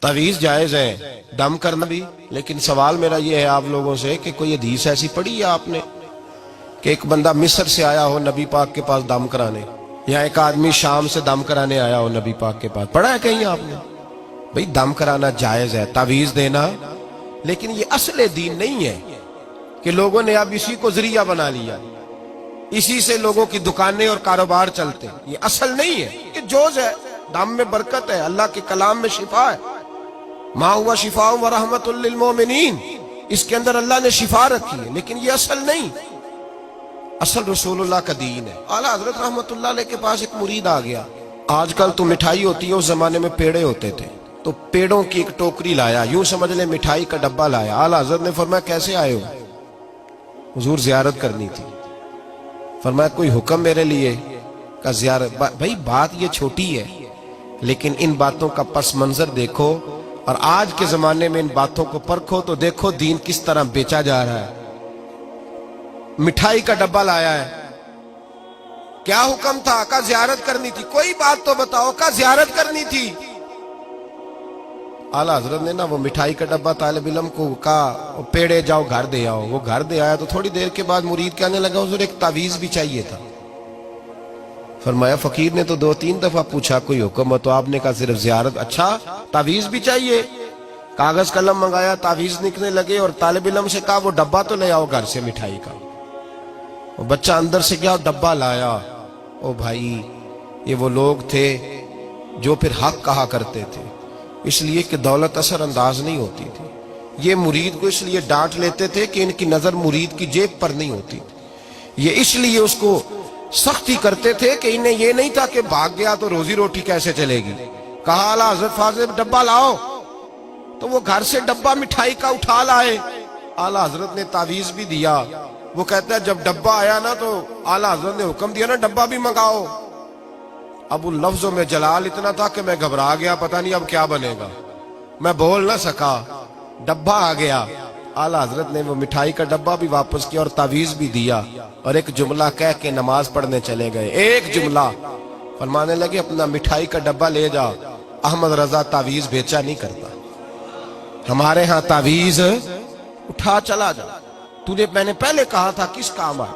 तावीज़ जायज़ है, दम करना भी। लेकिन सवाल मेरा ये है आप लोगों से कि कोई हदीस ऐसी पढ़ी है आपने कि एक बंदा मिस्र से आया हो नबी पाक के पास दम कराने, या एक आदमी शाम से दम कराने आया हो नबी पाक के पास? पढ़ा है कहीं आपने? भाई दम कराना जायज़ है, तावीज़ देना, लेकिन ये असले दीन नहीं है कि लोगों ने अब इसी को जरिया बना लिया, इसी से लोगों की दुकानें और कारोबार चलते। ये असल नहीं है, ये जोज है। दम में बरकत है, अल्लाह के कलाम में शिफा है। मा हुआ शिफा व रहमतुल लिल मोमिनीन, इसके अंदर अल्लाह ने शिफा रखी है, लेकिन ये असल नहीं। असल रसूलुल्लाह का दीन है। आला हजरत रहमतुल्लाह अलैह के पास एक मुरीद आ गया। आजकल तो मिठाई होती है, उस जमाने में पेड़े होते थे, तो पेड़ों की एक टोकरी लाया, यूं समझ ले मिठाई का डब्बा लाया। आला हजरत ने फरमाया कैसे आए हो? हुजूर जियारत करनी थी। फरमाया कोई हुक्म मेरे लिए? का जियारत। भाई बात ये छोटी है, लेकिन इन बातों का पस मंजर देखो और आज के जमाने में इन बातों को परखो तो देखो दीन किस तरह बेचा जा रहा है। मिठाई का डब्बा लाया है, क्या हुक्म था? का जियारत करनी थी। कोई बात तो बताओ, का जियारत करनी थी। आला हजरत ने ना वो मिठाई का डब्बा तालिब इल्म को कहा पेड़े जाओ घर दे आओ। वो घर दे आया तो थोड़ी देर के बाद मुरीद कहने लगा हुजूर एक तावीज भी चाहिए था। फरमाया फकीर ने तो 2-3 दफा पूछा कोई हुक्म हो, तो आपने कहा सिर्फ जियारत। अच्छा तावीज भी चाहिए? कागज कलम मंगाया, तावीज लिखने लगे और तालिब इल्म से कहा वो डब्बा तो ले आओ घर से मिठाई का। वो बच्चा अंदर से गया डब्बा लाया। ओ भाई ये वो लोग थे जो फिर हक कहा करते थे, इसलिए कि दौलत असर अंदाज नहीं होती थी। ये मुरीद को इसलिए डांट लेते थे कि इनकी नजर मुरीद की जेब पर नहीं होती थी। ये इसलिए उसको सख्ती करते थे कि इन्हें ये नहीं था कि भाग गया तो रोजी रोटी कैसे चलेगी। कहा आला हजरत फाजिल डब्बा लाओ, तो वो घर से डब्बा मिठाई का उठा लाए। आला हजरत ने तावीज भी दिया। वो कहता है जब डब्बा आया ना तो आला हजरत ने हुक्म दिया ना डब्बा भी मंगाओ। अब उन लफ्जों में जलाल इतना था कि मैं घबरा गया, पता नहीं अब क्या बनेगा। मैं बोल ना सका, डब्बा आ गया। आला हजरत ने वो मिठाई का डब्बा भी वापस किया और तावीज भी दिया और एक जुमला कह के नमाज पढ़ने चले गए। एक जुमला फरमाने लगे अपना मिठाई का डब्बा ले जा, अहमद रजा तावीज बेचा नहीं करता, हमारे यहाँ तावीज उठा चला जा। तूने मैंने पहले कहा था किस काम आया।